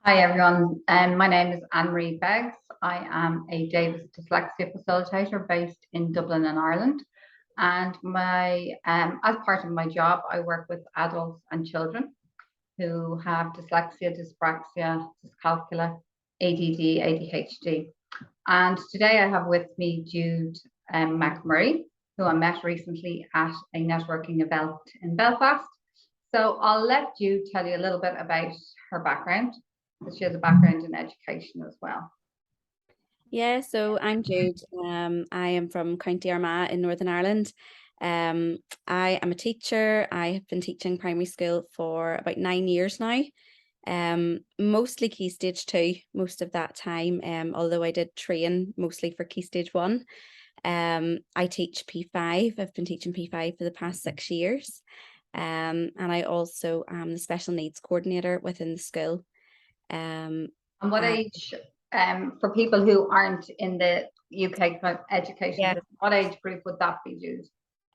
Hi everyone, my name is Anne-Marie-Beggs. I am a Davis Dyslexia facilitator based in Dublin in Ireland. And as part of my job, I work with adults and children who have dyslexia, dyspraxia, dyscalculia, ADD, ADHD. And today I have with me Jude Mc Murray, who I met recently at a networking event in Belfast. So I'll let Jude tell you a little bit about her background, because she has a background in education as well. Yeah, so I'm Jude. I am from County Armagh in Northern Ireland. I am a teacher. I have been teaching primary school for about 9 years now. Mostly Key Stage 2 most of that time, although I did train mostly for Key Stage 1. I teach P5. I've been teaching P5 for the past 6 years. And I also am the special needs coordinator within the school. And what age, for people who aren't in the UK education, Yeah. what age group would that be, Jude?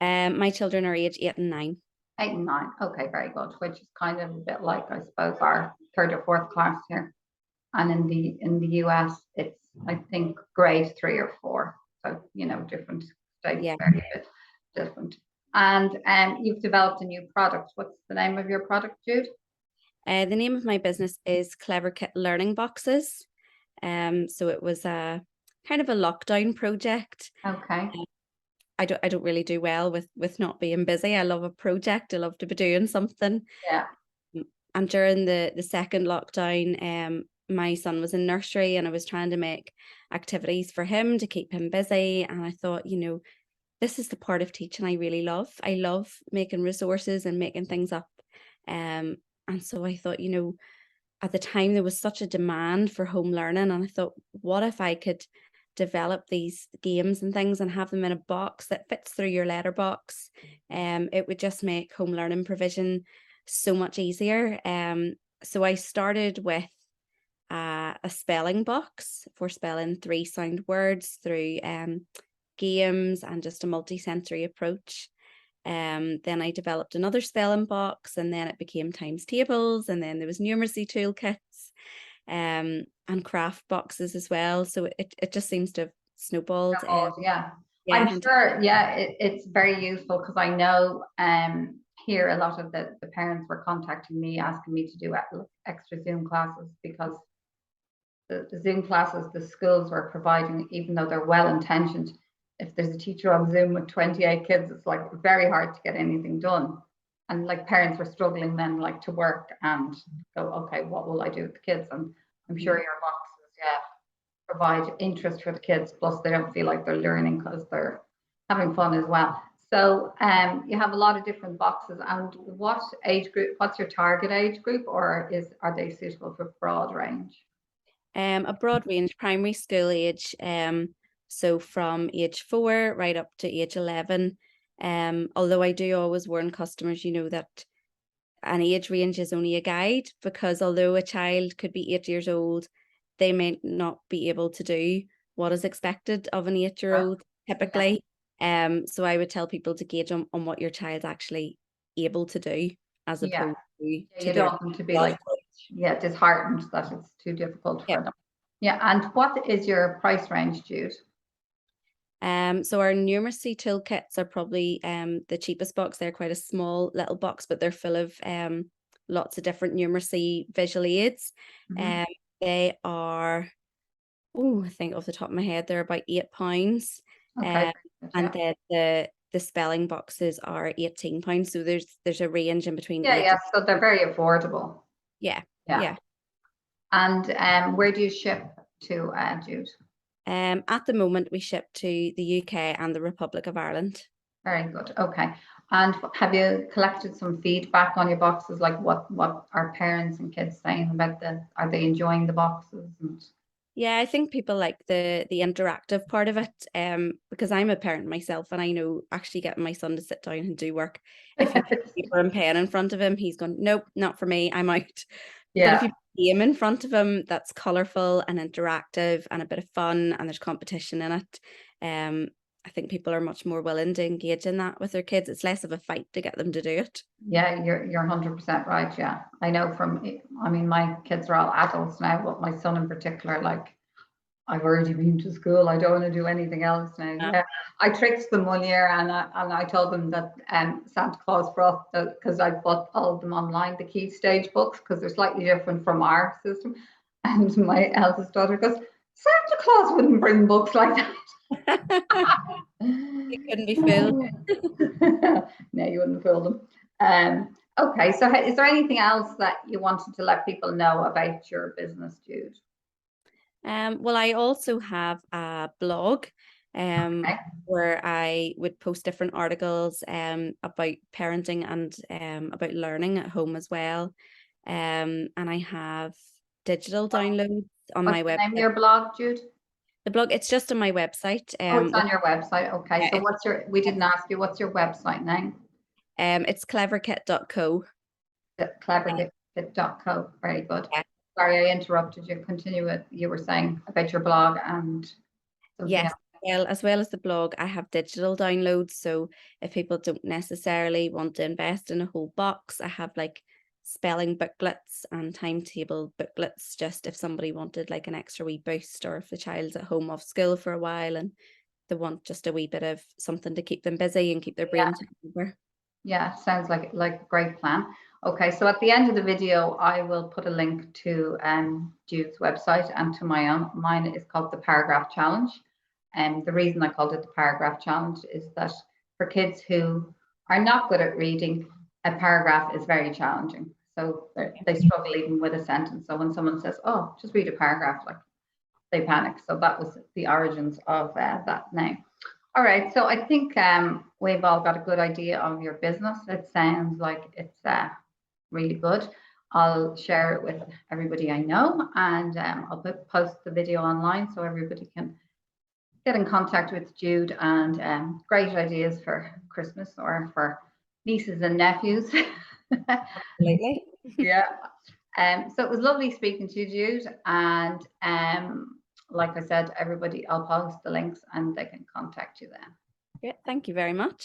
My children are age 8 and 9. 8 and 9. Okay, very good. Which is kind of a bit like, I suppose, our third or fourth class here. And in the US, it's, I think, grade 3 or 4. So different states, Yeah. very bit different. And you've developed a new product. What's the name of your product, Jude? The name of my business is CleverKit Learning Boxes. So it was a kind of a lockdown project. Okay. I don't really do well with not being busy. I love a project. I love to be doing something. Yeah. And during the second lockdown, my son was in nursery and I was trying to make activities for him to keep him busy. And I thought, this is the part of teaching I really love. I love making resources and making things up. And so I thought, at the time there was such a demand for home learning, and I thought, what if I could develop these games and things and have them in a box that fits through your letterbox. It would just make home learning provision so much easier. So I started with a spelling box for spelling 3 sound words through games and just a multi-sensory approach. Then I developed another spelling box, and then it became times tables, and then there was numeracy toolkits, and craft boxes as well. So it just seems to have snowballed. Yeah. Yeah, I'm sure, yeah, it's very useful, because I know here a lot of the parents were contacting me asking me to do extra Zoom classes, because the Zoom classes the schools were providing, even though they're well intentioned, if there's a teacher on Zoom with 28 kids, it's like very hard to get anything done. And like parents were struggling then like to work and go, okay, what will I do with the kids? And I'm sure your boxes, yeah, provide interest for the kids, plus they don't feel like they're learning because they're having fun as well. So you have a lot of different boxes. And what age group, what's your target age group, or are they suitable for broad range? A broad range, primary school age, so from age 4 right up to age 11. Although I do always warn customers, that an age range is only a guide, because although a child could be 8 years old, they may not be able to do what is expected of an 8-year-old typically. So I would tell people to gauge on what your child's actually able to do, as opposed to you don't want them to be like, disheartened that it's too difficult for them. Yeah. And what is your price range, Jude? So our numeracy toolkits are probably the cheapest box. They're quite a small little box, but they're full of lots of different numeracy visual aids. They are, I think off the top of my head, they're about £8. Okay. And then the spelling boxes are £18. So there's a range in between. Yeah. So they're very affordable. Yeah. And where do you ship to, Jude? At the moment, we ship to the UK and the Republic of Ireland. Very good. Okay. And have you collected some feedback on your boxes? Like what are parents and kids saying about are they enjoying the boxes? Yeah, I think people like the interactive part of it, because I'm a parent myself, and I know actually getting my son to sit down and do work, if you put paper and pen in front of him, he's going, nope, not for me, I'm out. Yeah. But if you put a game in front of him that's colourful and interactive and a bit of fun and there's competition in it, I think people are much more willing to engage in that with their kids. It's less of a fight to get them to do it. Yeah, you're 100% right. Yeah, I know I mean, my kids are all adults now, but my son in particular, like, I've already been to school. I don't want to do anything else now. Yeah, I tricked them one year, and I told them that Santa Claus brought because I bought all of them online, the Key Stage books, because they're slightly different from our system. And my eldest daughter goes, Santa Claus wouldn't bring books like that. You couldn't be fooled. No, you wouldn't fool them. Okay, so is there anything else that you wanted to let people know about your business, Jude? Well, I also have a blog where I would post different articles about parenting and about learning at home as well. And I have digital downloads on my What's the name of website. your blog, Jude? The blog, it's just on my website. Oh, it's on your website. Okay, yeah, so we didn't ask you, what's your website name? It's cleverkit.co. CleverKit.co. Very good. Yeah. Sorry, I interrupted you. Continue what you were saying about your blog and yes. Well, as well as the blog, I have digital downloads. So if people don't necessarily want to invest in a whole box, I have like spelling booklets and timetable booklets, just if somebody wanted like an extra wee boost, or if the child's at home off school for a while and they want just a wee bit of something to keep them busy and keep their brain over. Yeah, sounds like a great plan. Okay, so at the end of the video, I will put a link to Jude's website and to my own. Mine is called the Paragraph Challenge. And the reason I called it the Paragraph Challenge is that for kids who are not good at reading, a paragraph is very challenging. So they struggle even with a sentence. So when someone says, oh, just read a paragraph, like, they panic. So that was the origins of that name. All right, so I think we've all got a good idea of your business. It sounds like it's really good. I'll share it with everybody I know, and I'll post the video online so everybody can get in contact with Jude, and great ideas for Christmas or for nieces and nephews. Absolutely. Yeah. So it was lovely speaking to you, Jude, and like I said, everybody, I'll post the links and they can contact you then. Yeah, thank you very much.